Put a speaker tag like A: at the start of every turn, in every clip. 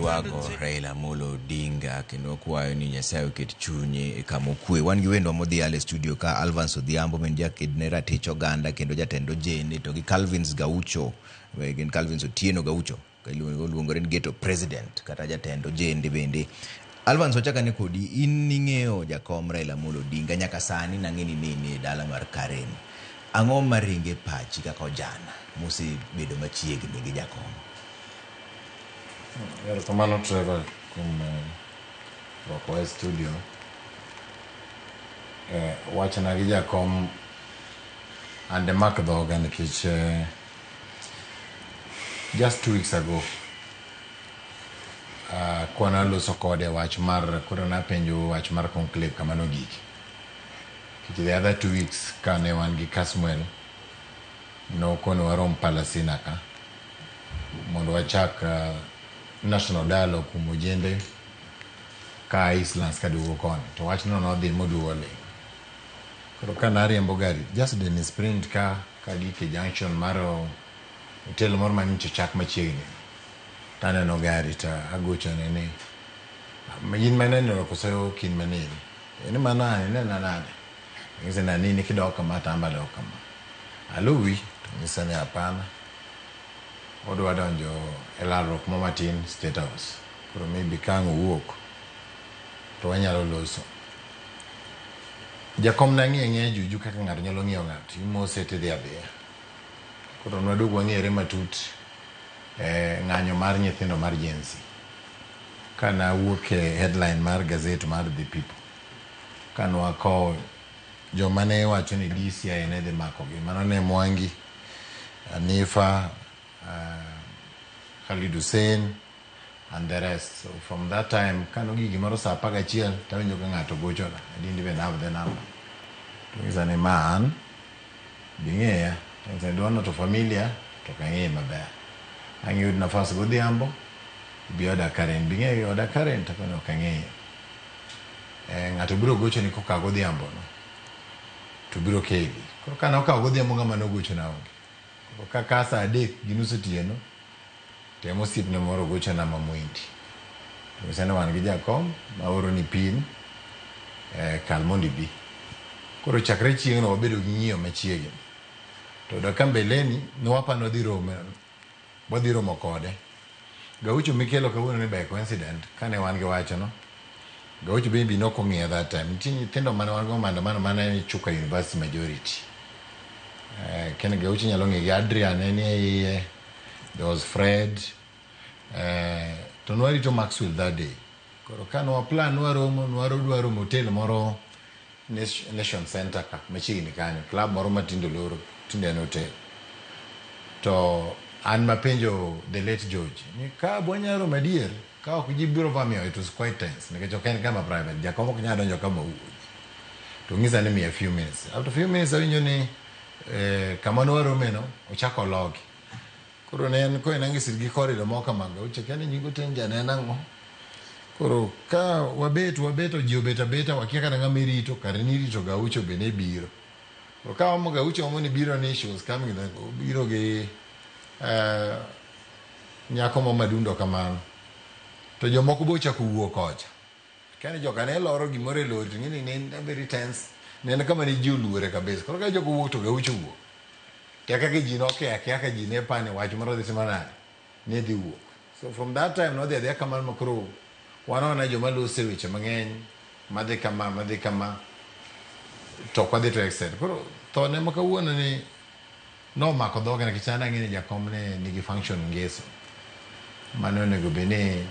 A: ywago Raila Amolo Odinga kendo kwayo ni Nyasaye oket chunye kama okwe. Wan gi wendo modhi ale studio ka Alvance Odhiambo men jaked ratich oganda kendo jatendo jene to gi Calvins Gaucho gen Calvins Otieno Gaucho luongore ni Ghetto President kata jatendo jende bende. Alvance ochaka ne kodi in ning'eyo jakom Raila Amolo Odinga nyaka sani nang'eni nini dala mar Karen. Ang'o maringe pachi kaka ojana musi bedo machiegni gi jakom?
B: Erokamano Trevor kuom rwako e studio. Wachna gi jakom ande mak dhoga nikech just 2 weeks ago kwana loso kode wach mar koro napenjo wach mar conclave kama nogiki. The other 2 weeks kane wan gi Kasmuel no kono warom Palasina ka mondo wachak national dialogue kuom ojende ka Islands ka dugo koni to wach no dhi moduo le koro kana riembo gari just in sprint ka gike junction mar hotel moro manyicho chak machiegni taneno gari ta agocho nene yin maneno koso kin manene ene manane nena nane ngizena nini kidoka matamba doka ma aluwi nisane hapana odwa donjo elalruok momatin State House koro maybe kango wuok to wanyalo loso jakom na ng'e juju kaka ng'ato nyalo ng'iyo ng'ato imose te dhia koro nwaduog wang'ere matut ng'anyo mar nyithindo mar Gen Z kana wuok e headline mar gazette mar The People kana wako jomane wacho ni DCI ne dhi mako gi mano ne Mwangi Anifa Khalid Hussein and the rest. So from that time kano gigi moro sa paga chiel tawinjo ka ng'ato gocho na I didn't even have the number to is a man bingeya to dono to familia to kang'e maber ang'iyud nafas godhiambo bi oda Karen bingeya oda Karen to kono kang'e ng'ato biro gocho ni koka godhiambo no to biro kegi koro kana okawo godhiambo ng'ama nogocho na onge koro kaka saa 3 gi nus otieno temo sipne moro gocho na Mamwindi to sene wan gi jakom maoro ni pin Kalmondi bi koro chakre chieng' no wabedo gi ng'iyo machiegni to daka mbeleni nwapa no dhi romo kode Gaucho mikelo kawuono ni by coincident kane wan gi wacho no Gaucho baby no kong'eyo that time nyithindo mane wan go maandamano mane Chuka University majority kene Gaucho nyalo ng'e gi Adrian iye there was Fred to nwarito Maxwell that day koro kano plan dwaro hotel moro Nation Center ka machiegni kanyo club moro matindo loro tinde no hotel to an mapenjo the late George ni ka bonyaro madier ka ok jibiro vamio it was quite tense nikech ok en kama private jakomo nyalo donjo kama to ngisa ni me a few minutes after few minutes awinjo ni kama no romeno ochako logi koro ne en ko enangisir gi corridor moka manga uchekane nyingo tenja ne nango koro ka wabeto ji obeta wakia kana ngamirito karinirito Gaucho bene biro koro ka wamo Gaucho wamo ni biro ni she was coming then biro gi nyako madundo kamano to jomoko bocha kuwuok kocha kane joka ne loro gimoro e lori ngini ne very tense ne kama ni jiuluore kabisa koro ka joko wuok to Gaucho wuok teka ke ji no ke ka ji ne pane wach moro dhi simanade ne dhi wuok so from that time no there kama makro wana joma lose weche mang'eny madhi kama to kwadhi to extent koro to ne makawuono ni no mako dhoga nikech an ang'e ni jakom ne nigi function ngeso mano onego bene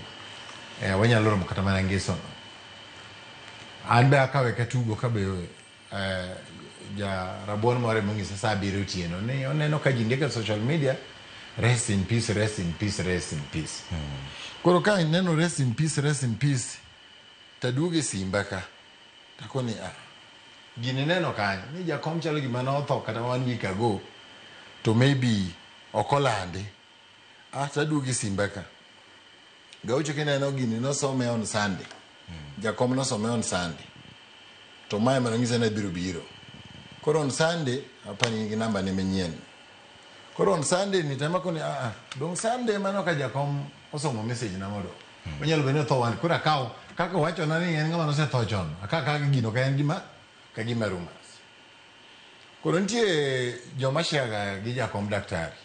B: wanyalo romo kata mana ngeso an be akawe katugo kabe ja rabuon moro mong'isa saa 7 otieno ne oneno ka ji ndiko social media rest in peace koro ka neno rest in peace taduoge simba ka takoni gini neno kanyo ni jakom chalo gima notho kata 1 week ago to maybe okolande taduoge simba ka Gaucho kineno gini nosome on Sunday jakom nosome on Sunday to mae manong'isa na biro koro on Sunday apani ngi namba ne menyien koro on Sunday ni tema koni dong Sunday mano ka jakom osomo message na modo onyalo bedo tho wan kura kaw kaka wacho na ni en ngama no se tho chon kaka gino ka en gima ka gima rumas koro nitie joma shaga gi jakom daktari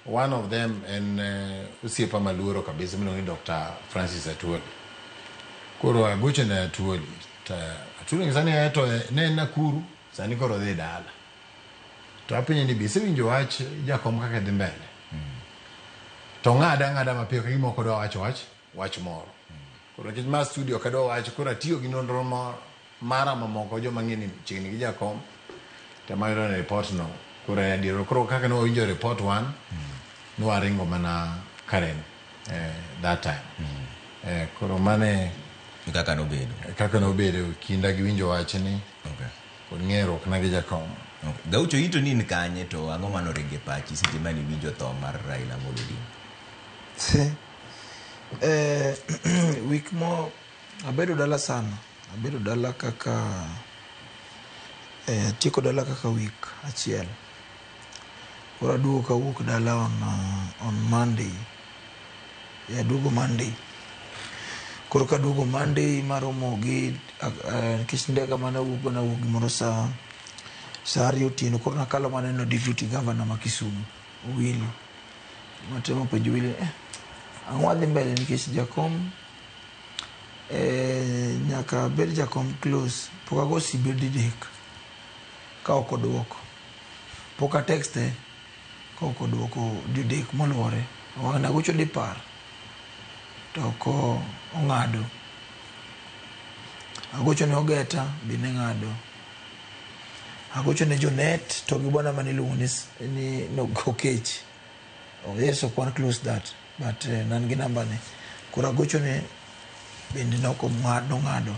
B: one of them en usiepa maluoro kabisa miluongo ni Dr. Francis Atwoli koro agocho ne Atwoli Atwoli sani ato ne Nakuru sani koro dhi dala to apenje ni bise winjo wach jakom kaka dhi mbele to ng'ada mapiyo kagima ok odwa wach moro koro nikech ma studio kadwa wach koro atiyo gi nonro mara mamoko joma ng'eni chiegni gi jakom tamayudo ne report no koro adiero koro kaka ne wawinjo report one nwaringo mana Karen that time koro mane
A: kaka
B: nobedo kinda gi winjo wachni kod ng'eruok na gi jakom
A: Gaucho ito nini kanye to ang'o mano ringe pachi seche mani winjo tho mar Raila Amolo Odinga
C: week mo abedo dala sana abedo dala kaka tieko dala kaka week achiel koro aduogo kawuok dala on Monday aduogo Monday koro kaduogo Monday maromo gi nikech ndega mana wuok gimoro saa ariyo otieno koro nakalo maneno deputy governor ma Kisumu Willy matemo penjo Willy ang'o wadhi mbele nikech jakom nyaka bed jakom close pok ago sibe didek ka ok odwoko pok a texte ka ok odwoko didek moluore wang'na gocho dipar to ok ong'ado agocho ne Ogeta be ne ng'ado agocho ne Jonet to gi bwana maniluongo ni Okech yes ok one close that but nan gi namba ne koro agocho ne bende noko ng'ado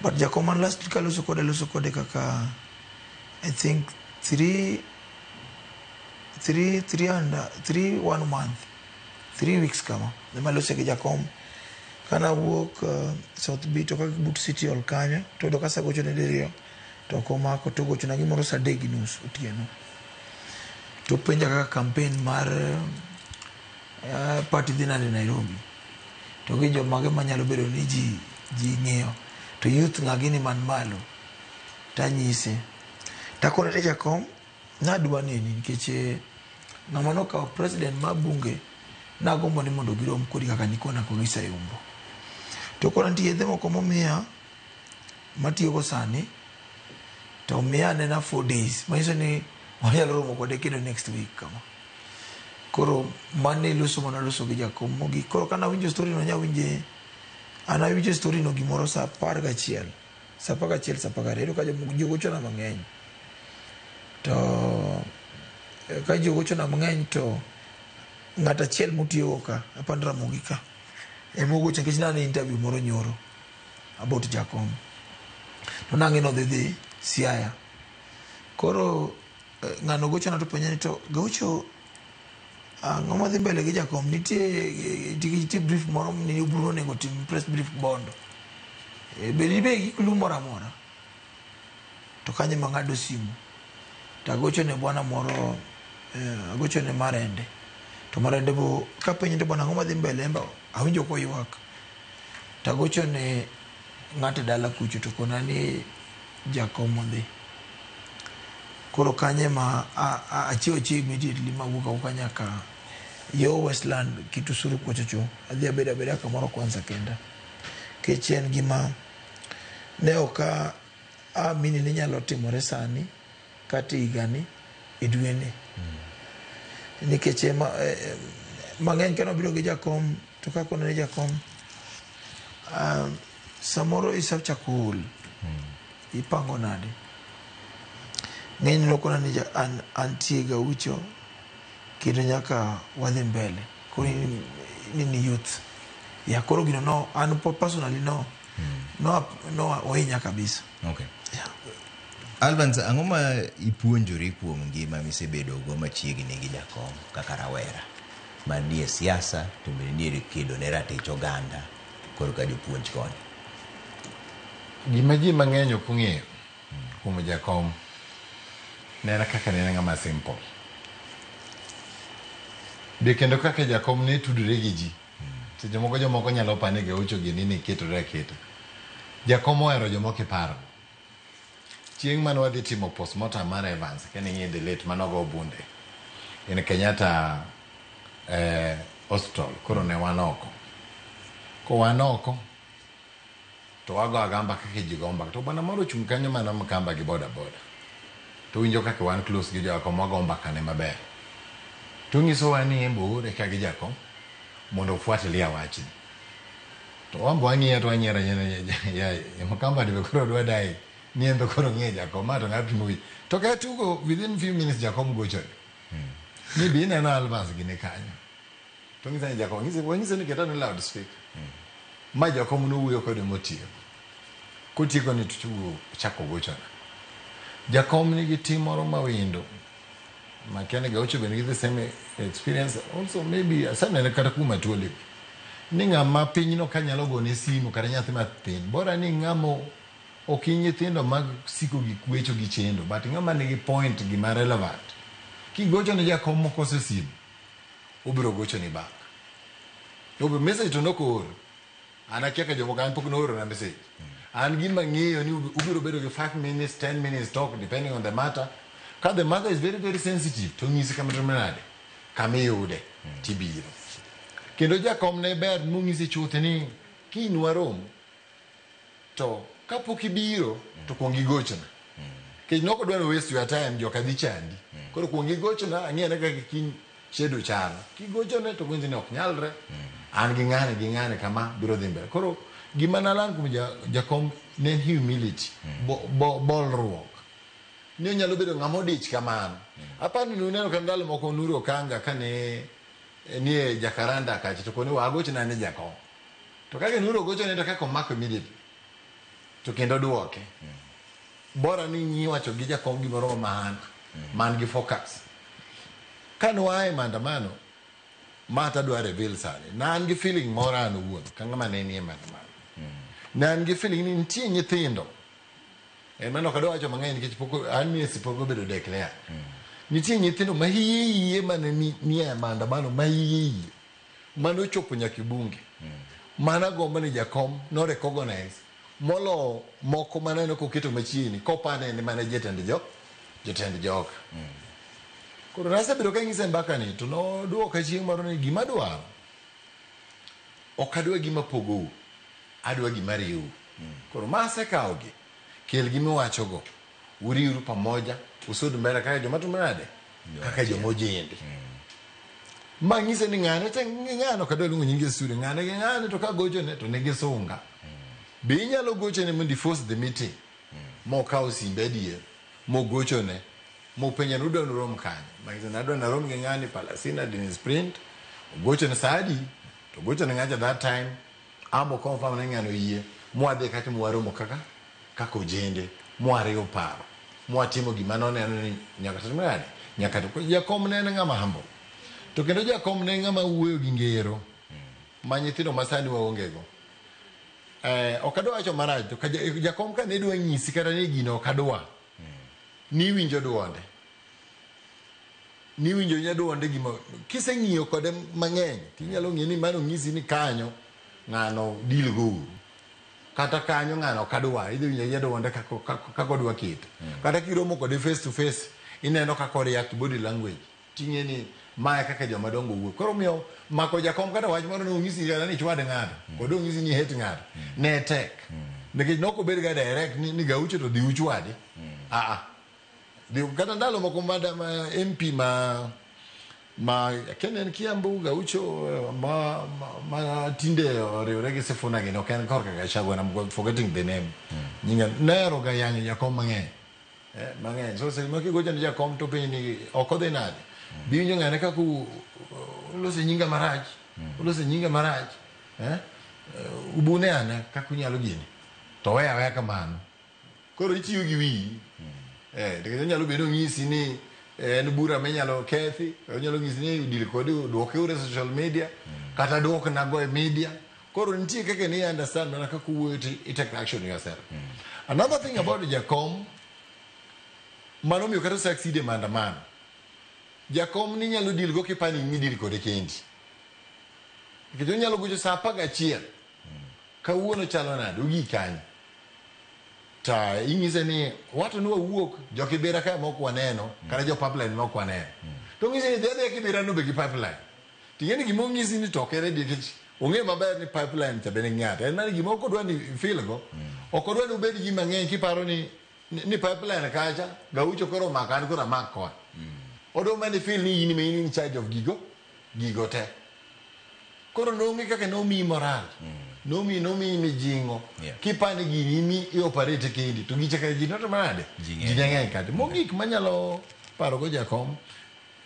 C: but jakoman last week loso kode kaka I think 3 1 month 3 weeks kama ema loso gi jakom kana wuok South Beach to kaka but City Hall kanyo to do kasa gocho ne diriyo to komako to gocho na gimoro saa 3:30 otieno to penja kaka campaign mar party dhi nade Nairobi to gi jomage manyalo bedo ni ji ng'eyo to youth ng'agini man malo tanyise takone te jakom nadwa nini nikech ng'ama nokawo president ma bunge nagombo ni mondo girom kodi kaka nikona ko gisayumbo to koro nitie yedhe moko momiya matiyogo sani to miya nena 4 days manyiso ni wanyalo romo kode kendo next week kama koro mane loso gi jakom mogi koro kana winjo story no nyawinje ana winjo story no gimoro saa 11 saa 12 ka jogocho na mang'eny to ka jogocho na mang'eny to ng'ata achiel motiyo ka apandra mogika emogocho nikech nane interview moro nyoro about jakom to nang'e no dhi Siaya koro ng'ano gocho na to penja ni to Gaucho ang'o madhi mbele gi jakom nitie brief moro ni ubro nego tim press brief bondo be gi kulu moro amora to kanye mang'ado simu to agocho ne bwana moro agocho ne Marende to Marende bo ka penjo to bwana ang'o madhi mbele emba awinjo ko ywak to agocho ne ng'ate dala kucho to kona ni jakom odhi koro kanye ma achiwo chi immediately mawuok nyaka yo Westland kitu suru kochocho adhi abeda kamoro kwanza kenda kechien gima ne oka amini ni nyalo timore sani kata higani e dwene nikech mang'eny kano biro gi jakom to kako ne jakom samoro isachako hul ipango nade ng'eny lokona ni antie Gaucho kendo nyaka wadhi mbele koro ni youth ya koro gino no an personally no ohinya kabisa
A: okay Alvans ang'o ma ipuonjori kuom ngima misebedo go machiegni gi jakom kaka rawera manie siasa to bende nitie kedo ne ratich oganda koro ka jopuonj koni
B: gima ji mang'eny ok ong'eyo kuom jakom nena kaka nena ng'ama simple be kendo kaka jakom ne tudore gi ji jomoko nyalo pane Gaucho gini ni ketore keto. Jakom ohero jomoko iparo. Chieng' mane wadhi timo postmortem mar Evans, kane ng'e the late manogo bunde. In Kenyatta hospital, koro ne wan oko. Ko wan oko, to wago agamba kaka ji go mbaka. To bana moro chung' kanyo mana mkamba gi boda. To winjo kaka wan close gi jakom wago mbaka ne maber. To nyiso wani embo ure kagi jakom mondo ufuatilia wachni. To wambo wang'iyo to wanyiero ya mkamba dibe koro dwa dai niembe koro ng'e jakom to ng'ato muwi. To ka tugo within few minutes jakom gocho. Ni bi neno Alvans gine kanyo. To ng'isa jakom ng'isa ni ketane loudspeaker. Ma jakom no wuyo kode motiyo. Kutieko ni tutugo chako gocho. Jakom nigi tim moro mawindo. Makene Gaucho bende gi the same experience. Also maybe asanene kata kuma tuoli. Ni ng'ama pinyno kanyalo gone simu kata nyathi mathin. Bora ni ng'amo ok nyithindo mag siko gi kwecho gi chendo. But ng'ama nigi point gima relevant. Kigocho ne jakom mokose simu. Ubiro gocho ni back. Obe message to noko oro. Anakia ka jomoko an pok nooro na message. An gima ng'eyo ni ubiro bedo gi 5 minutes, 10 minutes talk depending on the matter. Because the matter is very, very sensitive. To ng'isi kama terminade. Kama yude. Tibiro. Kendo jakom ne ber mung'isi chuthe ni kinwarom. To kapok ibiro to kuong igochona. Kech noko dwaro waste your time joka dhi chandi. Koro kuong igochona ang'e ne kaka kin shedo chalo. Kigochone to gwinzi ne ok nyalre. An gi ng'ane kama biro dhi mbele. Koro gima nalang kuom jakom ne humility. Bolruok. Ni nyalo bedo ng'amo dich kamano. Apani nuneno kan ndalo moko Nuru Okanga kane nie Jakaranda kacha to kone wagocho na ne jakom. To kage Nuru gocho ne to kaka omako immediately. To kendo duoke. Bora ni nyiwacho gi jakom gimoro man gi focus. Kane wae maandamano mata dwa reveal sani. Na an gi feeling moro an owuon ka ng'ama ne nie maandamano. Na an gi feeling ni nitie nyithindo. Mano kadwa wacho mang'eny nikech poko an miesi poko bedo declare. Nitie nyithindo ma hiye mane ni maandamano ma hiye. Mano chopo nyaka bunge. Mana gombo ni jakom no recognize molo moko maneno koketo machieni kopane ni mana jotend joka. Koro nase bedo ka ng'ise mbaka ni to no duoka chieng' moro ni gima dwaro. Ok adwa gima pogou. Adwa gima riu. Koro mase kaogi. Kel gimi wacho go. Uriuru pamoja. Usud mbele kaka joma tumenade. Kaka joma ojende. Ma ng'ise ni ng'ano kadwa lungo nyinge suri. Ng'ane to ka gocho ne to negi sunga. Be inyalo gocho ne mondi force the meeting. Mo kao simbe adier. Mo gocho ne. Mo penye nudo nurom kanya. Ma ng'ise nadwa na rom gi ng'ani Palasina Dennis Sprint. Gocho ne saadi. To gocho ne ng'acha that time. Amo confirm na ng'ano yie. Mo adhe kati mwaromo kako jende, mwariyo paro. Mwatimo gima noneno ni nyaka tatimane. Nyaka to jakom ne ng'ama hambo. To kendo jakom ne ng'ama wuoyo gi ngero. Ma nyithindo masani waongego. Ok adwa wacho marach to jakom ka ne dwa nyisi kata ni gino ok adwa. Ni winjo duonde. Ni winjo nya duonde gima kiseng'iyo kode mang'eny, tinyalo ng'e ni mano ng'isi ni kanyo ng'ano deal go. Kata kanyo ng'ano kadwa idhi winjo yedo wonde kako dwa kit. Kata kiromo kode face to face ineno kako react body language. Ting'e ni mae kaka joma dongo wuok. Koro miyo mako jakom kata wach moro no ng'isi ni chwade ng'ato. Kod ng'isi ni hate ng'ato. Ne tek. Nikech noko bed ga direct ni Gaucho to dhi uchwade. Di kata ndalo moko ma MP ma kenen Kiambu Gaucho ma tinde oriwre gi Sifuna gino ken korka Gachagua I'm forgetting the name. Nyinga nero ga yang jakom mang'eny. Mang'eny. So se maki gocho ni jakom to piny ni ok odhi nade. Biwinjo ng'ane kaka ulose nyinga marach. Ulose nyinga marach. Ubune ane kaka unyalo gini. To weya kamano. Koro ichiwo gi wiyi. Dikech onyalo bedo ng'isi ni en bura menyalo kethi, onyalo ng'isi ni udil kodi duoke ure social media, kata duok nago e media. Koro nitie kaka ni understand mana kaka uwuoyo to take action yourself. Another thing about jakom, mano miyo kata succeed e maandamano. Jakom ni nyalo deal go kipani ni deal kode kendi. Nikech onyalo gocho sa 11 kawuono chalo nade ugi kanyo ta ing'ise ni watu ni wawuok jo Kibera ka mok waneno kata jo pipeline mok waneno to ng'ise ni dhi Kibera no be gi pipeline ting'eni gimo ng'isi ni to kere dikech ong'e maber ni pipeline ta bene ng'ato en mani gimo kodwa ni feel go okodwa ni ubed gi mang'eny kiparo ni pipeline kacha Gaucho koro makan koro makwa odo mani feel ni in in charge of gigo te koro nong'e kaka nomi moral nomi mijingo kipani gini mi operate kendi to giche ka gino to manade jing'eny kati mogik manyalo paro go jakom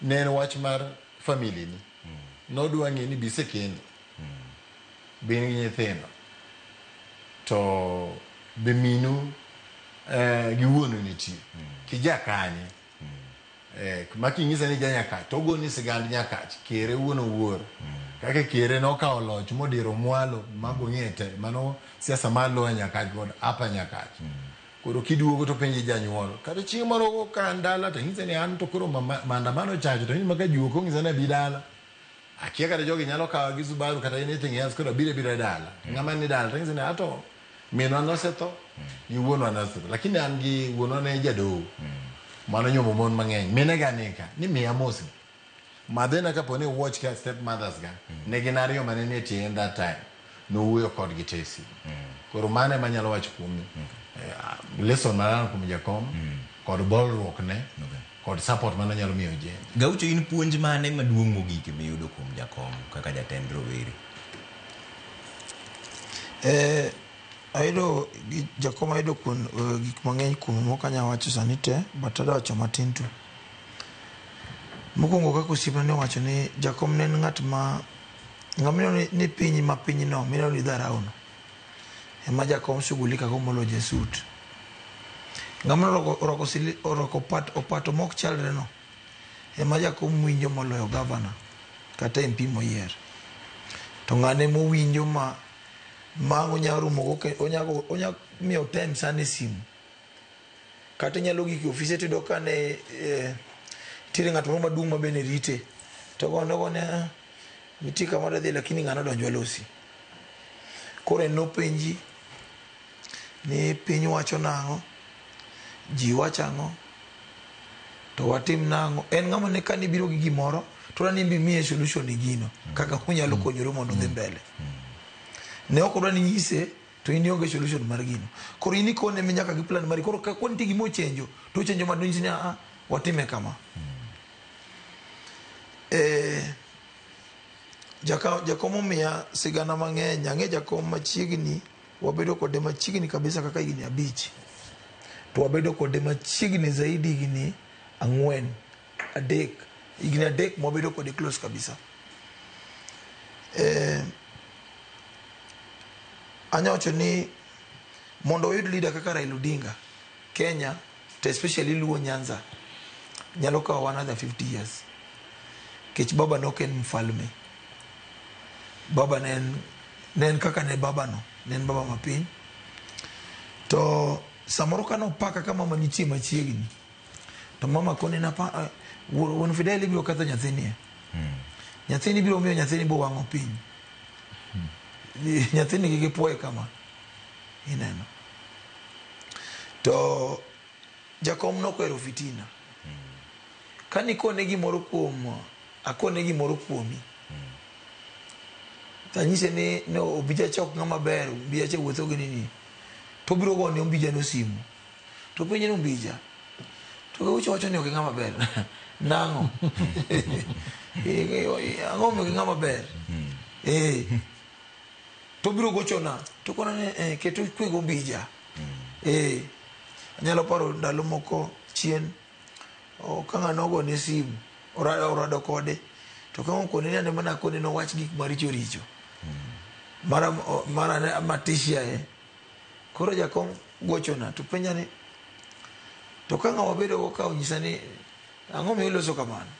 B: ne en wach mar family ni nodwa ng'e ni bise kendo bin gi nyithindo to be minu gi wuonu nitie kija kanye making'isa ni janyakach to ogoni sigand nyakach kere wuono wuoro kake kere nokawo loch modiro mwalo mago ng'ete mano siasa malo nyakach kod apa nyakach koro kiduogo to penji janyuol kata chieng' moro ka ndala to ng'ise ni an to koro maandamano chacho to maka juoko ng'ise ni bi dala akia kata jogi nyalo kawo gi Subaru kata anything else koro bire dala ng'ama ni dala to ng'ise ni ato minwa nosetho ni wuonwa nosetho lakini an gi wuonwa ne jadowo mano nyomo mon mang'eny mine ga nika ni miya mosi madhena kapo ni watch ka step mothers ga ne gin ariyo mane ne tie in that time no wuoyo kod gi tesi koro mane manyalo wacho kuomi lesson maran kuom jakom kod bolruok ne kod support mane nyalo miyo je
A: Gaucho in puonj mane maduong' mogik miyudo kuom jakom kaka jatend rowere
C: ayudo jakom ayudo kun gik mang'eny kuom mokanya wacho sani te but ada wacho matin tu mokwongo kaka osiepna ne wacho ni jakom ne en ng'at ma ng'amino ni piny ma piny no mino ni dharau no ema jakom shughulika go molo jesut ng'amino oroko opato mok chalre no ema jakom winjo moloyo gavana kata MP moyier to ng'ane mowinjo ma onyalo rumo onyago miyo time sani simu kata nyalo giki ofise to doka ne tire ng'at moro maduong' ma bene rite to gono ne nitie kama dhi lakini ng'ano donjo losi koro no penji ni piny wacho nang'o ji wacho ang'o to watim nang'o en ng'ama ne kani biro gi gimoro to ni mbi miye solution ni gino kaka unyalo konyore mondo dhi mbele ne okodwa ni nyise to in onge solution mar gino koro in ikone mi nyaka gi plan mari koro ka konti gimo chenjo to chenjo madonji ni watime kama jakom omiya sigana mang'eny ang'e jakom machiegni wabedo kode machiegni kabisa kaka higni 5 to wabedo kode machiegni zaidi higni 4 higni 3 mwabedo kode close kabisa anyawacho ni mondo oyud leader kaka Raila Odinga Kenya to especially Luo Nyanza nyalo kawo another 50 years kech baba no ken mfalme baba nen kaka ne baba no nen baba mapiny to samoro kano paka kama mama nitie machiegni to mama kone na pa won Fidel biro kata nyathini nyathini biro miyo nyathini bo wang'o piny nyathini gi puoye kama ineno to jakom nokwero fitina kani kone gimoro kuom akone gimoro kuomi tanyise ni no obija chok ng'ama ber obija che wuotho gi nini to biro gone obija no simu to penye no obija to Gaucho wacho ni ok ng'ama ber nang'o ang'o mi ng'ama ber to biro gochona to kona ne keto kwego obija anyalo paro ndalo moko chien ka ng'ano ogone simu orado kode to kama kone ni ane mana kone no wach gik maricho richo mara matishia koro jakom gochona to penja ni to ka ng'awa bedo go ka onyisa ni ang'o mi uloso kamano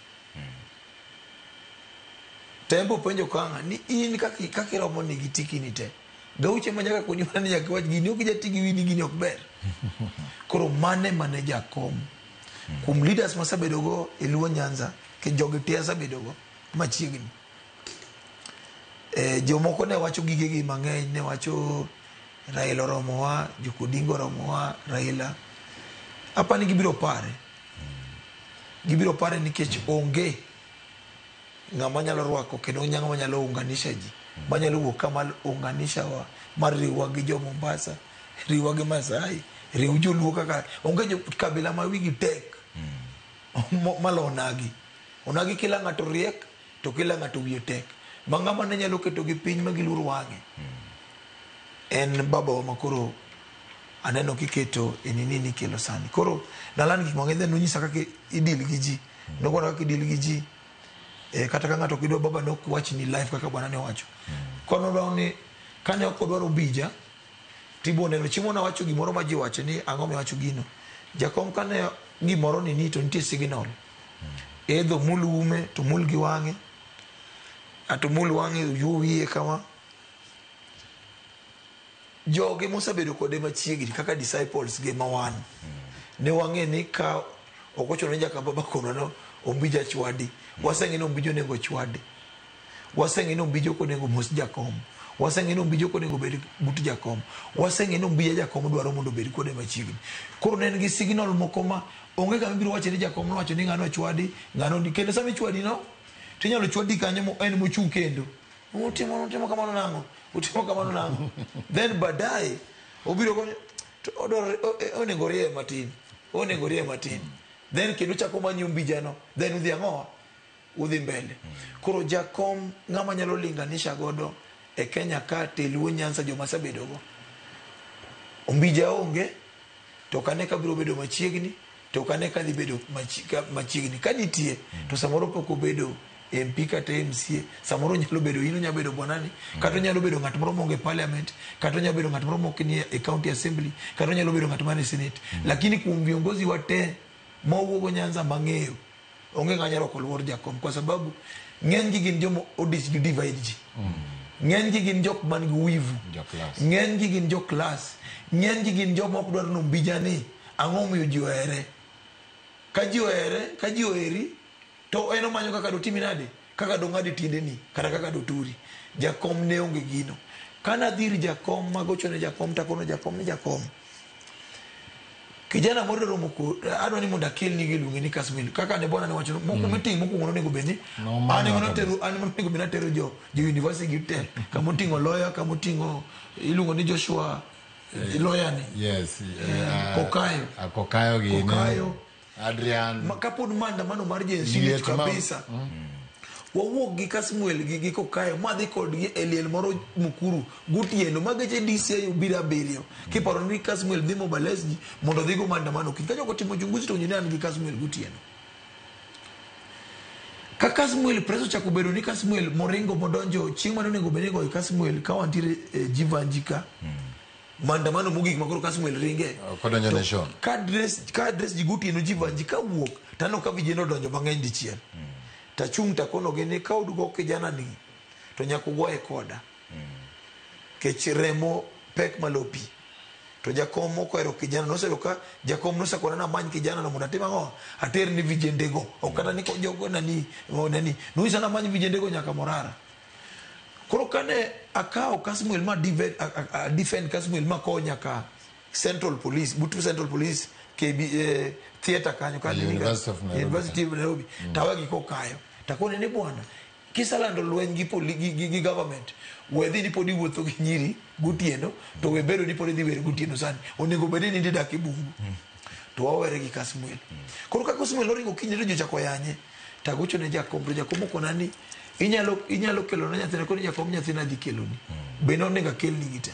C: tembo penjo kanga ni in kaka romo ni gitiki ni te Gaucho manyaka koni mana nyaka wach gini ok jatigi wini gini ok ber koro mane jakom kum leaders masabedo go Luo Nyanza ke jogi tia sabedo go machiegni Jomoko ne wacho gigegi mang'eny, ne wacho Raila oromowa, Jokudingo oromowa, Raila apani gibiro pare nikech onge ng'ama nyalo rwako kendo ng'ama nyalo unganisha ji, manyalo wuok kama unganisha wa mar riwa gi jo Mombasa, riwa gi Masai, riwa joluo kaka onge jo kabila ma wigi tek malo onagi kila ng'ato riek to kila ng'ato wiye tek, ma ng'ama ne nyalo keto gi piny ma gilur wang'e en baba wa makoro aneno kiketo nini kelo sani. Koro nalan gik mang'eny no nyisa kaka idil gi ji, nokora kaka idil gi ji, kata ka ng'ato kidwa baba nok wach ni live kaka bwana ne wacho. Kono dong ni kane ok odwaro bija tibone no chimo na wacho gimoro ma ji wacho ni ang'o me wacho gino. Jakom kane gimoro ni to nitie signal. Edho mul ume to mul gi wang'e, ato mul wang'e yuwie kama. Joge mosabedo kode machiegni kaka disciples ge mawan ne wang'e ni ka okocho ne jaka baba kono no ombija chwadi, waseng'e no ombijo nego chwadi, waseng'e no ombijo ko nego mos jakom, waseng'e no ombijo ko nego bed but jakom, waseng'e no ombija jakom dwaro mondo bed kode machiegni. Koro ne en gi signal moko ma onge kama biro wacho ni jakom no wacho ni ng'ano chwadi, ng'ano ni kendo sami chwadi no tinyalo chwadi kanyo en mochung' kendo utimo kamano nango, utimo kamano nango. Then baadaye obiro ko onego rie matin, then kendo chako manyo mbijano, then udhi ang'owa udhi mbele. Koro jakom ng'ama nyalo linganisha godo e Kenya ka Teluo Nyanza joma sabedo go ombija onge, to kane ka biro bedo machiegni, to kane ka dhi bedo machiegni ka nitie to samoro pok obedo MP kata MCA, samoro nyalo bedo ino nyalo bedo bwanani, kata nyalo bedo ng'at moro monge parliament, kata nyalo bedo ng'at moro moknie e county assembly, kata nyalo bedo ng'at mane senate. Lakini kuom viongozi wate mawuogo Nyanza mang'eyo onge ng'anyalo kolwor jakom, kwa sababu ng'eny gi gin jomo odich gi divide ji, ng'eny gi gin jok man gi wivu, ng'eny gi gin jok class, ng'eny gi gin jok mok dwar nombijani ang'o miyo ji ohere. Ka ji ohere, ka ji oheri to eno manyo kaka do timi nade, kaka do ng'adi tiendeni, kata kaka do turi. Jakom ne onge gino. Kana dhiri jakom magocho ne jakom takono jakom ne jakom. Kijana moro romo ko adwa ni mondo akel ni giluonge ni Kasmil. Kaka ne bona ne wacho moko meeting moko ngono nego beni. Ani ngono nego bena tero jo university te. Kamo tingo lawyer, kamo tingo iluongo ni Joshua lawyer ni.
B: Yes.
C: Kokayo.
B: Kokayo gi.
C: Kokayo.
B: Adrian
C: Makapod maandamano mar jensi kabisa. Wawuok gi Kasmuel gi Kokayo madhi kod gi Eliel moro Mukuru gutieno mageche DCI ubira abiriyo. Kiparo ni Kasmuel dhi mobilize ji mondo dhi go maandamano kinyo ko timo chunguzi to nyine an gi Kasmuel gutieno. Ka Kasmuel preso chako bedo ni Kasmuel moringo modonjo chieng' mane nego benego Kasmuel ka wantire Jivanjika. Maandamano mugik makoro Kasmuel ringe
B: kodonjo nation
C: ka dress jiguti no Jivanji ka wuok tano ka vijeno donjo mang'eny dichiel ta chung ta kono gene ka udugo kijana ni to nyako goye koda kech remo pek malopi to jakom moko ero kijana no selo ka jakom no sakona na many kijana no mondo atima ngo ater ni vijende go okata ni ko jogo nani no isa na many vijende go nyaka Morara. Koro kane akao Kasmuel ma defend Kasmuel ma konya ka Central Police, Butu Central Police, KB theater kanyo ka University of Nairobi. Tawagi Kokayo. Takone ni bwana. Kisalando lweny gi government. Wedhi ni podi wuotho gi nyiri gutieno to webedo ni podi dhi were gutieno sani. Onego bede ni dak e bungu. To wawere gi Kasmuel. Koro ka Kasmuel oringo kinyere jo chako yanye. Tagocho ne jakom konani inyalo kelo na nyathina koni jakom nyathina dhi kelo ni beno nega kel ni gite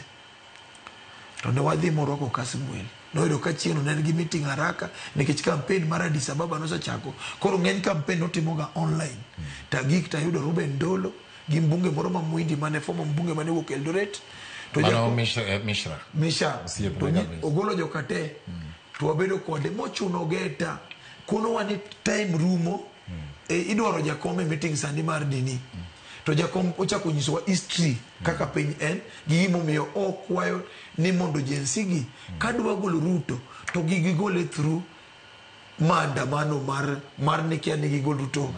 C: to ne wadhi moro ko Kasmuel noyudo ka chieno ne gi meeting haraka nikech campaign mar Addis Ababa no sechako. Koro ng'eny campaign notimoga online tagik tayudo Ruben Dolo gi mbunge moro ma Muindi mane former mbunge mane wuok Eldoret to Mishra to ogolo jokate to wabedo kode mochuno geta kuno wani time rumo idwaro jakom e meeting sandi mar dini to jakom ochako nyisowa history kaka piny en gi gimomiyo okwayo ni mondo jensigi kadwa golo Ruto to gigole through maandamano mar nekia ni gigol Ruto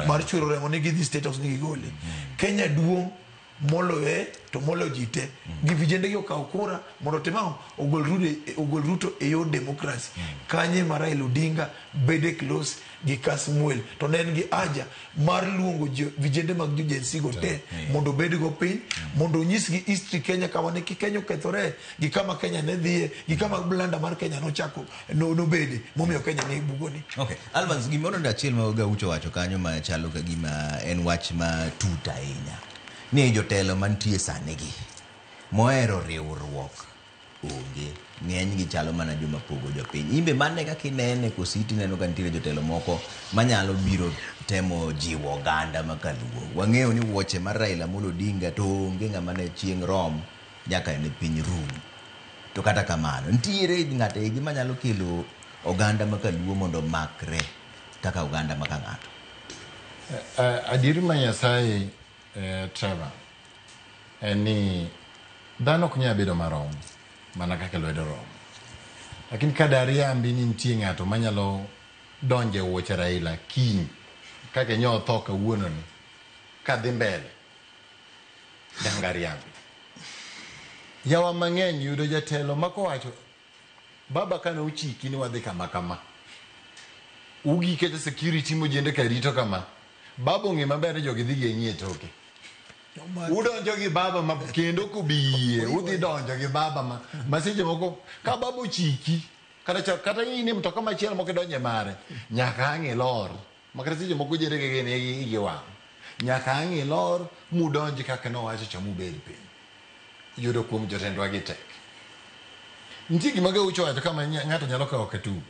C: mar chwero remo ni gidhi State House ni gigole. Kenya duong' moloe to molo jite gi vijende gi okaw kura mondo tema ogol Ruto e yor demokrasi kanye Raila Odinga bede close gi Kasmuel to nen gi aja mar luongo vijende mag Gen-Z go te mondo bed go piny mondo nyis gi history Kenya kama ne Kenya okethore gi kama Kenya ne dhie gi kama blanda mar Kenya no chako no bede momiyo Kenya ne bugoni.
A: Okay, Alvans gimoro ndachiel ma Gaucho wacho kanyo ma chalo ka gima en wach ma tuta ahinya. Ni jotelo mantie sani gi mohero riwruok onge ng'eny gi chalo mana joma pogo jopiny. Imbe mane kaka inene kositi neno ka nitie jotelo moko manyalo biro temo jiwo oganda makaluo. Wang'eyo ni wuoche mar Raila Amolo Odinga to onge ng'ama ne chieng' rom nyaka ne piny rum. To kata kamano nitiere ng'ato gima nyalo kelo oganda makaluo mondo makre kaka oganda maka ng'ato.
B: Adieri ma Nyasaye Trevor ni dhano ok nyalo bedo marom mana kaka lwedo rom, lakini kadari ambi ni nitie ng'ato manyalo donje wuoche Raila kiny kaka nyo tho kawuono ni kadhi mbele dangari ambi yawa mang'eny yudo jatelo makowacho baba kana uchiki ni wadhi kama ugi kete security mojende karito kama baba ong'e maber jogi dhi geng'ie toke udonjo gi baba ma kendo kubiye udhi donjo gi baba ma seche moko ka baba chiki kata ini mtoka machielo moko donje mare nyaka ang'e lor makata seche moko jere ge ne gi wang nyaka ang'e lor mudonji kaka no wacho chamu bed piny yudo kuom jotendwa gi tek nitie gima Gaucho wacho kama ng'ato nyalo kawo katubu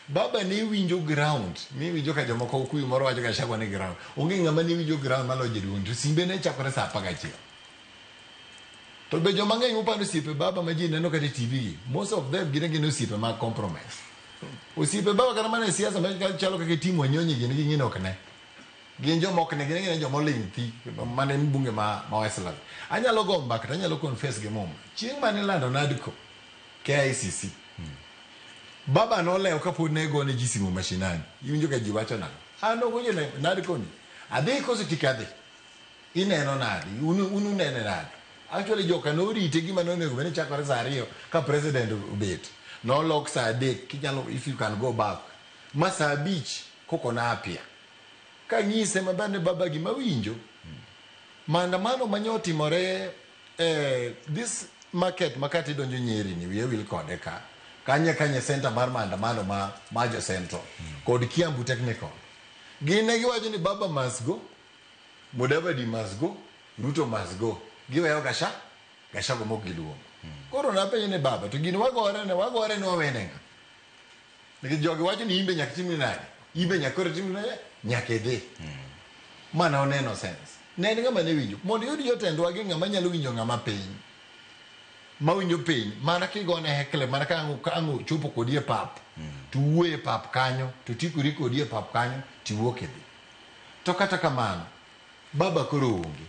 B: baba ne winjo ground ne winjo ka jomoko kuyu moro wacho ka shagwa ne ground onge ng'ama ne winjo ground malo jeduon to simbe ne chakore sa 11 to be joma ng'eny upando sipe baba ma ji neno ka TV most of them gine sipe ma compromise osipe baba kana mana siasa ma chalo ka timu anyonyi gine gi ng'ino okne gin joma okne gine joma ling thi mane mbunge ma Westland anyalo go mbaka to anyalo confess gi mom chieng' mane lando nadko KICC baba no leo kapod ne go ne jisimo mashinani iwinjo ka ji wacho nang'o ano gonye nadi koni adhi koso tikadhi ineno nadi unu nene nadi actually joka no rite gima no nego bene chakore saa 2 ka president obet no lok saa 3 kinyalo if you can go back ma saa 5 koko na apia ka nyise mabane baba gima winjo maandamano manyoti more this market makati donjo Nyeri ni wiye wil kode ka kanye center mar maandamano ma jo central kod Kiambu technical gine giwacho ni baba must go Mudavadi must go Ruto must go giweyo gashago mok giluongo koro napenjo ne baba to gini wagore ne wawenenga nikech jogi wacho ni imbe nyaka timni nade imbe nyakore timni nade nyaka idhi mana oneno sense ne en ng'ama ne winjo mondo yudi jotendwa gi ng'ama nyalo winjo ng'ama piny mawinjo piny mana kigone hekle mana ka ang'o chopo kodi e pap to wuoye pap kanyo to tikori kodi e pap kanyo tiwuok idhi to kata kamano baba koro onge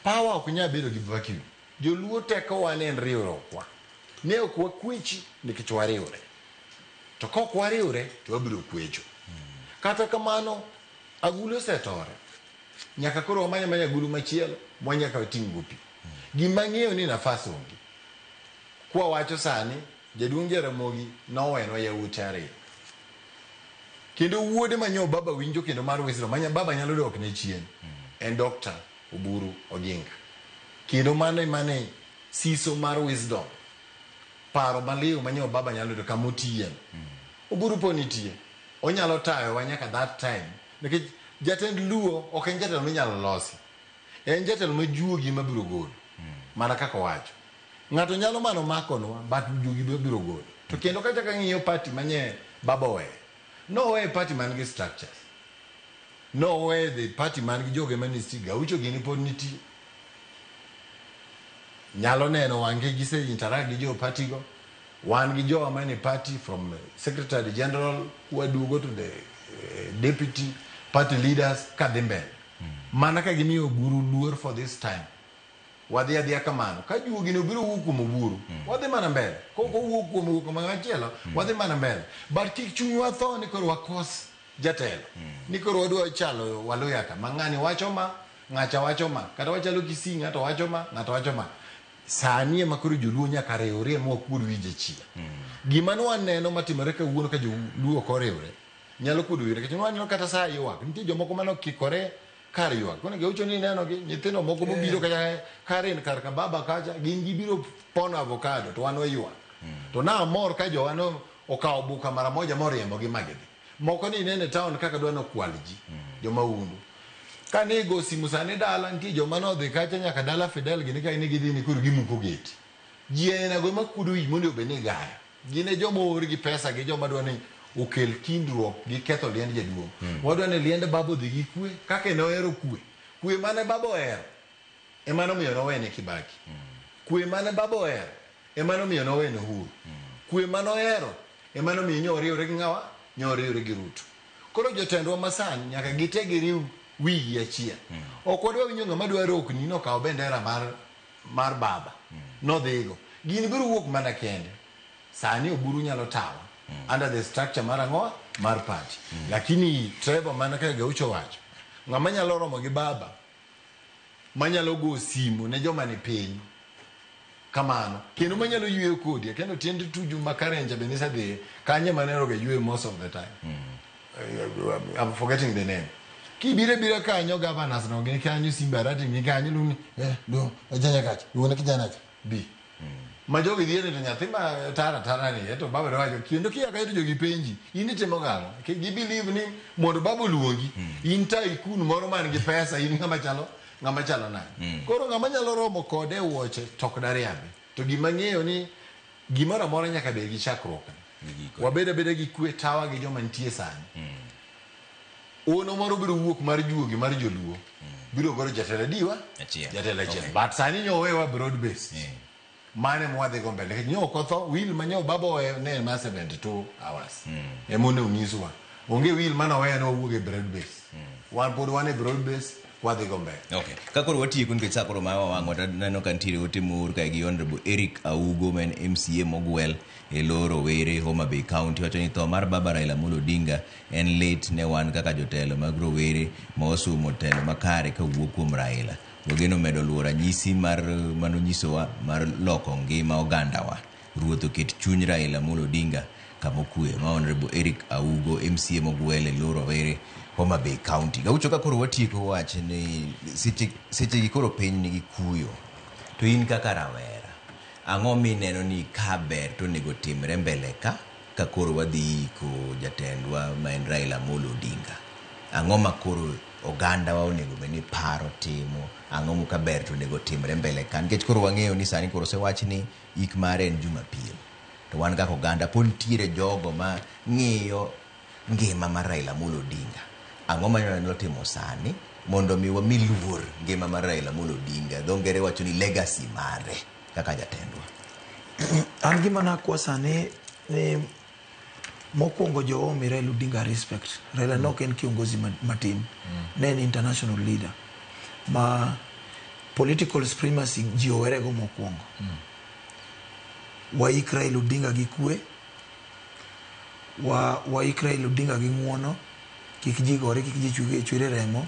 B: power ok nya bedo gi vacuum joluo teko wan en riwruokwa ne ok wakwechi nikech wariwre to kok wariwre to wabiro kwecho kata kamano agulu setore nyaka koro wamanya agulu machielo mwanyaka wating' go pi gima ng'eyo ni nafas onge kwa wacho sani jaduong' Jaramogi nowenwa yawuote ariyo kendo wuode manyo baba winjo kendo mar wisdom baba nyalo dok ne chien en Dr. Oburu Oginga kendo mane siso mar wisdom paro maliw manyo baba nyalo dok kamotien Oburu ponitie onyalo tayo wa nyaka that time nikech jatend luo ok en jatelo manyalo losi en jatelo majuogi mabiro golo mana kaka wacho ng'ato nyalo mano makonwa but juogi biro golo to kendo kata ka ng'iyo party manye baba we no way party man gi structures no way the party man gi joge manisti Gaucho gini pod nitie nyalo neno wange gise interact gi jo party go wan gi jo mane party from secretary general wadugo to the deputy party leaders kadimbe mana ka gimiyo Oburu luor for this time wadhi adhiya kamano ka juogi no biro wuok kuom Oburu wadhi mana mbele koko wuok kuom machielo wadhi mana mbele but kik chunywa tho ni koro wakos jatelo ni koro wadwa chalo waloya ka mang'ani wacho ma ng'acha wacho ma kata wachalo Kisii ng'ato wacho ma ng'ato wacho ma sani ema koro joluo nyaka riwre mokur wije chia gima nwaneno matimore kawuono ka joluo ok oriwre nyalo kudo wire kech nwaneno kata saa ywak nitie jomoko manokikore kar ywak kone Gaucho ni neno gi nyithindo moko mobiro kacha karen kar ka baba kacha gin gibiro pono avocado to wan ywak to na amor ka jowano okawo buka mara moja moriembo gi magidhi moko ni nene town kaka dwano kwal ji joma undu kane go simu sane dala nitie joma nodhi kacha nyaka dala Fidel gini ka ini gidhi ni kuru gimuko gate ji ena go makudo yi mondo obene gaya gine joma or gi pesa gi joma dwani okel kindruok gi ketho liend jaduong wadwani liend babo dhi gi kwe kaka ne ohero kwe mane babo ohero ema nomiyo nowene Kibaki kwe mane babo ohero ema nomiyo nowene Uhuru kwe mane ohero ema nomiyo nyoriwre gi ng'awa nyoriwre gi Ruto koro jotendwa masani nyaka gite giriw wigi achiel ok wadwa winjo ng'ama dwaro okni nokawo bendera mar baba nodhigo gini biro wuok mana kende sani oburu nyalo tawa under the structure mar ang'owa mar party lakini Trevor mana ka Gaucho wacho ng'ama nyalo romo gi baba manyalo go simu ne joma ni piny kamano kendo manyalo yweyo kodi kendo tiende tuju makarenja benisa dhi kanye manero ga yweyo most of the time I'm forgetting the name kibire kanyo governors no gini kanyo Simbarati ni kanyo luni do ajanya kacha uone kijana cha bi majogi dhiene to nyathi ma tara ni to baba wacho kendo kiaka to jogi penji ini temo galo gi believe ni mondo baba luongi in ta ikun moro man gi pesa in ngama chalo na koro ngama nyalo romo kode wuoche tok dariambe to gima ng'eyo ni gimoro amora nyaka bed gi chakruok wabeda gi kwe tawa gi joma nitie sani ono moro biro wuok mar juogi mar joluo biro goro jatelo diwa jatelo achiel but sani nyowewa broad base mane mwadhi go mbele nyo kotho will manyo babo ne ma 72 hours emone unyiswa onge will mana wewe no wuoge broad base wan pod wane broad base wadhi go mbele
A: okay kakoro wati kun ke chakoro ma wango neno kantire otimur ka gi honorable Eric Augo men MCA Mogwel e Loro Were Homa Bay County wacho ni tho mar baba Raila Amolo Odinga en late ne wan kaka jotelo mag rowere mosumo telo makare ka wuok kuom Raila ogeno medo luora nyisi mar manonyisowa mar loko ngima ogandawa ruoth oket chuny Raila Amolo Odinga kamokue ma honorable Eric Augo MCA Mogwel e Loro Were Homa Bay County Gaucho ka koro watieko wach ni seche gi koro piny ni gi kuyo to in kaka rawera ang'o mineno ni kaber to nego timre mbele ka koro wadhi ko jatendwa ma en Raila Amolo Odinga ang'o ma koro oganda wa onego beni paro timo ang'o mu kaber to nego timre mbele ka nikech koro wang'eyo ni sani koro se wach ni ik mare en Jumapil to wan kaka oganda pon tire jogo ma ng'iyo ngima mar Raila Amolo Odinga ang'o ma nyalo timo sani mondo mi wamiluor ngima mar Raila Amolo Odinga dongere wacho ni legacy mare kaka jatendwa
C: an gima nakwa sani ni mokwongo jo omi Raila Odinga respect Raila nok en kiongozi matin ne en international leader ma political supremacy ji owerego mokwongo waik Raila Odinga gi kwe waik Raila Odinga gi ng'uono kik ji gore kik ji chwere remo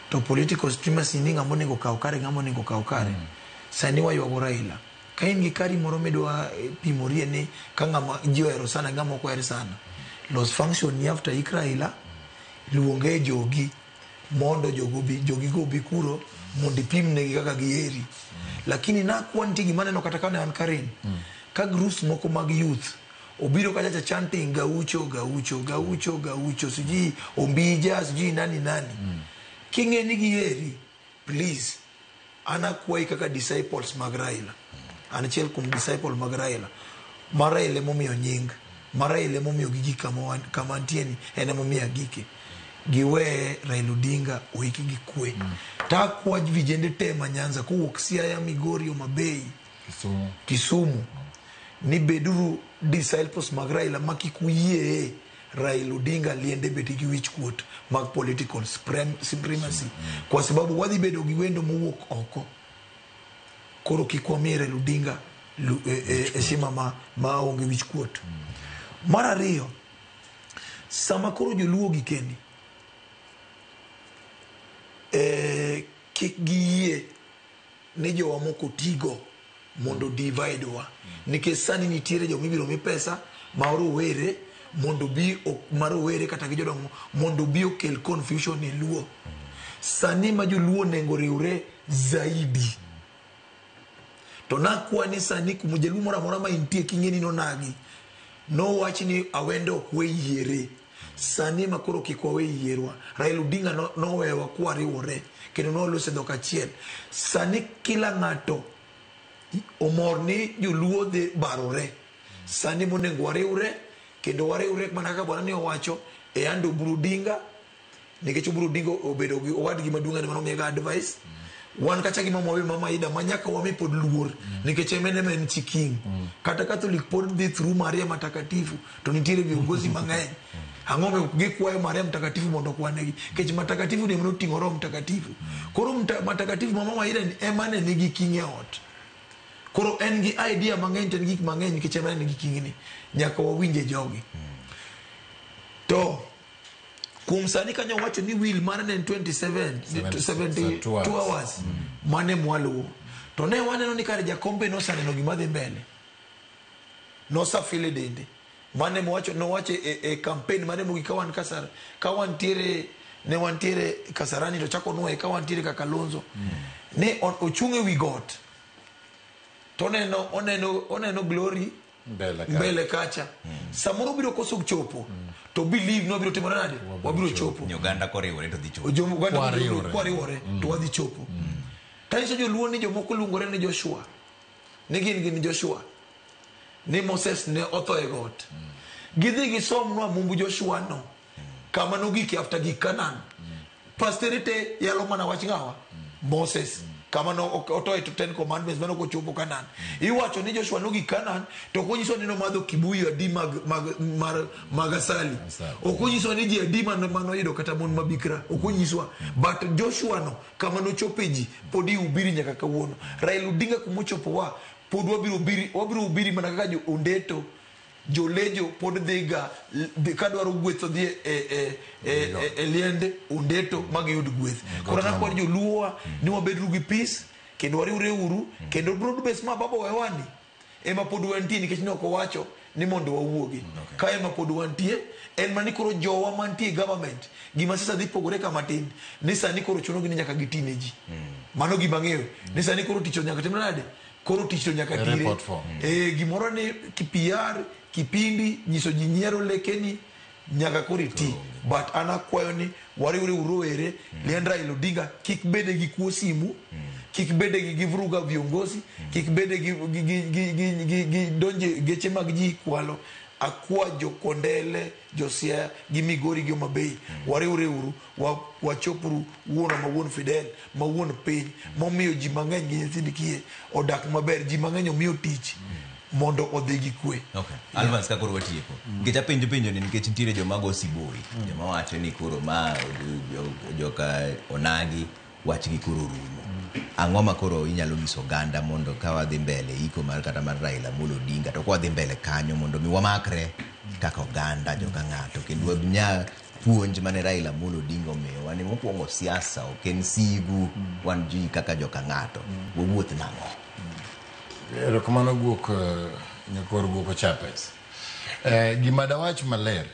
C: to political supremacy ni ng'amo nego kaw kare sani waywago Raila ka in gi kari moro midwa pimorie ni ka ng'ama ji ohero sana ng'ama ok ohero sana los function ni after ik Raila luonge jogi mondo jogi go bi kuro mondo ipimnegi kaka giheri lakini nakwa nitie gima neno kata ka ne an Karen ka groups moko mag youth obiro kacha chanting Gaucho siji Ombija siji nani king'e ni giheri please anakwai kaka disciples mag Raila an achiel kuom disciple mag Raila ma Raila momiyo nying ma Raila momiyo gigi kama ntieni ene momiyo gike giwe Raila Odinga oiki gi kwe takwa vijende te Nyanza kuwuok Siaya Migori Homa Bay Kisumu ni beduru disciples mag Raila makikuyie Raila Odinga liende beti gi wich kuot mag political supremacy kwa sababu wadhi bedo gi wendo mowuok oko koro kikwamie Raila Odinga heshima ma onge wich kuot mar ariyo sama koro joluo gi kendi kik giyie ni jowa moko tigo mondo divide wa nikech sani nitiere jo mibiro mi pesa ma rowere mondo bi marowere kata gi jodongo mondo bi okel confusion e luo sani ma joluo nengo riure zaidi to nakwani sani kuma jaluo moro amora ma intie king'eni nonagi no wach ni awendo ok we yiere sani ma koro kik wawe yierwa Raila Odinga nowewa kwariwore kendo nolose dhok achiel sani kila ng'ato omor ni joluo dhi barore sani monego wariwre kendo wariwre mana kaka bwana ni owacho e ando Oburu Odinga nikech Oburu Odinga obedo gi owadgi maduong' mano miega advice wan kacha gi mama Ida manyaka wami pod luor nikech emene men chiking kata Catholic pod dhi through Maria Matakatifu to nitiere viongozi mang'eny ang'ome gikwayo Maria Mtakatifu mondo kwanegi kech Matakatifu ni mno ting'o Roho Mtakatifu koro Matakatifu mama Ida emane nigi king e ot koro en gi idea mang'eny ten gik mang'eny nikech emane nigi king ni nyaka wawinje jogi to kum sani kanyo wacho ni will mane ne 72 hours mane mwaluo to ne waneno ni kare jakombe no saneno gima dhi mbele no safile dende mane mwacho no wacho e campaign mane mugi kawan kasar kawan tiere ne wantiere Kasarani to chako no e kawan tiere ka Kalonzo ne ochunge wi got to oneno glory mbele kacha samoro biro koso chopo to believe no biro timore nade wabiro chopo
A: Uganda koriwore to dhi chopo
C: kwariwore to wadhi chopo taiso joluo ni jomoko luongore ni Joshua ni gin Joshua ni Moses ne otho e got gidhi gisom nwa mumbu Joshua no kama nogiki after gi Canaan pastorite yalo mana wach ngawa Moses kama no otoe to 10 commandments mano ko chopo Canaan iwacho ni Joshua no gi Canaan to konyiso ni no madho kibuyu adi magasali okonyiso ni ji adi mano yido kata mon mabikra okonyiswa but Joshua no kama no chopeji podi ubiri nyaka kawuono Raila Odinga kumochopo wa pod wabiro ubiri mana kaka jo ondeto jolejo pod dhiga kadwaro gwetho dhi e liende ondeto magiyud gweth koro nakwani joluo ni wabedru gi peace kendo wariwre uru kendo broadbase ma babo wewani ema pod wantie nikech ne ok owacho ni mondo wawuogi ka ema pod wantie en mani koro jowa mantie government gima sasa dhi pogore kama tin ni sani koro chuno gi nyaka gitine ji mano gima ng'eyo ni sani koro ticho nyaka timre nade koro ticho nyaka tire gimoro ni PR kipindi nyiso ji nyiero lekeni nyaka koriti but anakwayo ni wariwre urowere liend Raila Odinga kik bede gi kuo simu kik bede gi vuruga viongozi kik bede gi donje geche mag ji kwalo akwa jokondele Josia gi Migori gi Mabei wariwre uru wachopuru wuona ma wuon Fidel ma wuon piny momiyo ji mang'eny gi nyithindikie odak maber ji mang'eny omiyo tich mondo odhi gi kwe
A: Alvans ka koro watieko nikech penjo ni nikech nitiere joma go siboi joma wacho ni koro ma joka onagi wach gi koro rumo ang'o ma koro inyalo nyiso oganda mondo ka wadhi mbele iko mar kata mar Raila Amolo Odinga to kwa wadhi mbele kanyo mondo mi wamakre kaka oganda joka ng'ato kendo wabnya puonj mane Raila Amolo Odinga omiyo ni mokwongo siasa ok en sigu wan ji kaka joka ng'ato wawuoth nang'o
B: Erokamano guok nyakor guok Chapes. Gima dawach maler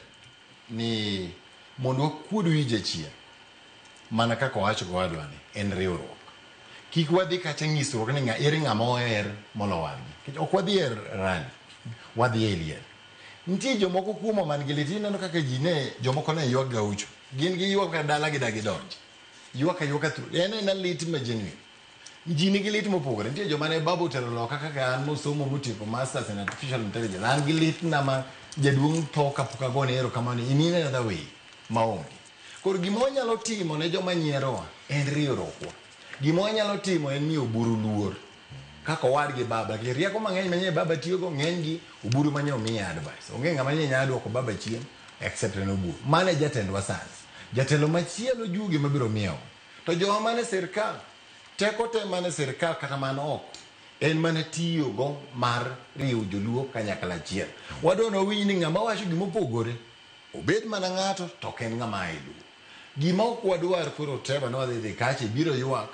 B: ni mondo wakuodo wije chia mana kaka wacho gowadwa ni en riwruok. Kik wadhi kacha ng'isruok ni ere ng'ama oher molo wadgi. Ok wadhi er rani, wadhi e liel. Nitie jomoko kuomo man gi lit ineno kaka ji ne jomoko ne ywak Gaucho. Gin gi ywak ka dala gi dagi donji. Ywak ka through. En lit ma genuine. Ji nigi lit mopogore nitie joma ne babu tero loka kaka an mosomo motieko masters in artificial intelligence an gi lit na ma jaduong' tho kapok agone erokamano in another way maonge koro gima wanyalo timo ne joma nyierowa en riwruokwa gima wanyalo timo en miyo Oburu luor kaka owadgi baba ki rieko mang'eny manye baba tiyogo ng'eny gi Oburu manye omiya advice onge ng'ama nye nyalo duoko baba chien except en Oburu mane jatendwa sani jatelo machielo jugi mabiro miyo to joma mane sirkal teko te mane sirkal kata man oko en mane tiyo go mar riwo joluo kanyakla achiel wadwa nowinj ni ng'ama wacho gimopogore obed mana ng'ato to ok en ng'ama iluwo gima ok wadwar koro Trevor no dhi kache biro ywak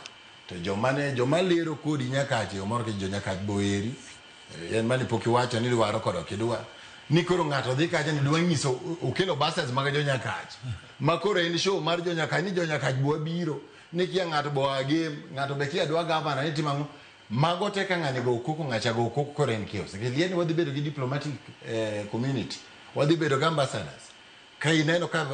B: to joma lero kodi nyakache omor ke jo nyakach boeri en mani pok iwacho ni dwaro kodo kidwa ni koro ng'ato dhi kache ni dwa nyiso okelo buses mag jo nyakach ma koro en show mar jo nyakach ni jo nyakach bwa biro ni kia ng'ato bwa game ng'ato be kia dwa gavana ni timango mago te ka ng'ani go koko ng'acha go koko koro en kios lieni wadhi bedo gi diplomatic community wadhi bedo gi ambassadors ka ineno ka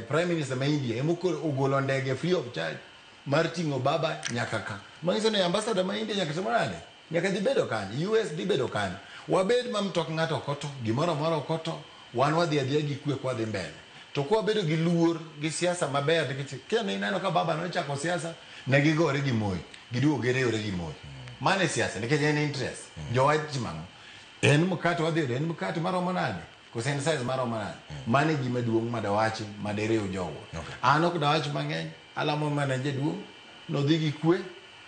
B: prime minister ma India emo ogolo ndege free of charge mar ting'o baba nyaka ka manyiso ni ambassador ma India nyaka timorane nyaka dhi bedo kanyo US dhi bedo kanyo wabed ma mtok ng'ato koto gimoro moro koto wan wadhi adhiya gi kwe kwa dhi mbele to kwa bedo gi luor gi siasa maber kia ni ineno ka baba nochako siasa ne gigore gi Moi giduogo gereyore gi Moi mane siasa nikech en interest jowach mango en mkato wadhi en mkato maromo nade kusen size maromo nade mane gima duong' madawachi maderew jowo an ok dawachi mang'eny alamo manaje duong' nodhi gi kwe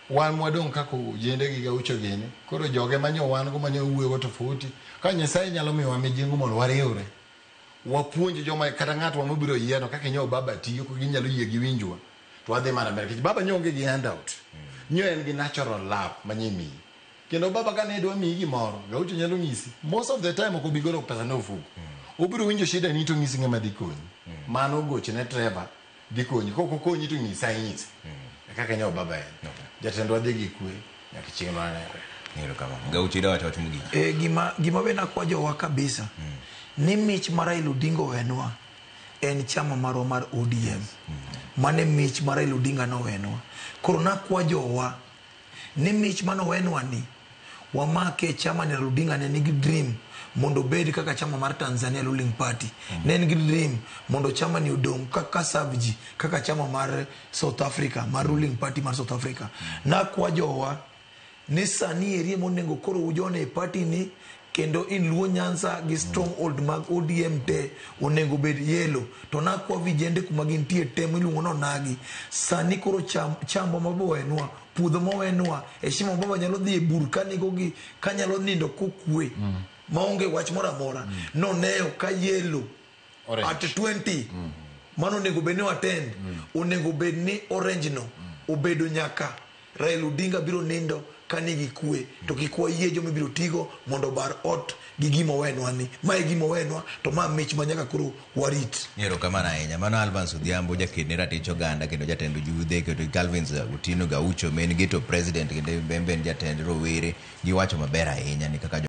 B: wan mwadong' kako jende gi gaucho gene koro joge manyo wan go manyo wuoyo tofauti ka Nyasaye nyalo miwa mijingo mondo wariwre wapuonj joma kata ng'ato mabiro yieno kaka nyo baba tiyo ko ginyalo yie gi winjwa to wadhi mana mbele baba nyonge gi handout nyo en gi natural love manyimi kendo baba kane dwa mi gimoro gaucho nyalo ng'isi most of the time ok obigoro pesa no fuko obiro winjo shida ni to ng'isi ng'ama dhi konyi mano goche ne Trevor dhi konyi koko konyi to ng'isa ng'isi kaka nyo baba en jatendwa dhi gi kwe nyaka chieng' wanere
A: ngero kama gaucho ida watu mugi
C: gima be nakwajo wa kabisa ni mich mar Raila Odinga wenwa en chama marwa mar ODM mane mich mar Raila Odinga no wenwa koro nakwajowa ni mich mano wenwa ni wamake chama ni Raila Odinga ne nigi dream mondo bed kaka chama mar Tanzania ruling party ne nigi dream mondo chama ni udong kaka Savji kaka chama mar South Africa mar ruling party mar South Africa nakwajowa ni sani erie monengo koro ujone e party ni kendo in Luo Nyanza gi stronghold mag ODM te onengo bed yelo to nakwa vijende kuma gintie temo iluongo no nagi sani koro chambo mabowenwa puodho mowenwa heshima baba nyalo dhi e bur kanigo gi kanyalo nindo kokwe maonge wach moro amora no neo ka yelo at 20 mano onego bed ni attend onego bed ni orange no obedo nyaka Raila Odinga biro nindo kanigi kwe to kikwa yie joma biro tigo mondo bar ot gi gimo wenwa ni mae gimo wenwa to ma mich manyaka koro warit
A: ngero kama na enya mano Alvans Odhiambo jaked ratich oganda kendo jatend yudhe kendo Calvin Otieno Gaucho men geto president kendo bemben jatend rowere giwacho maber ahinya ni kaka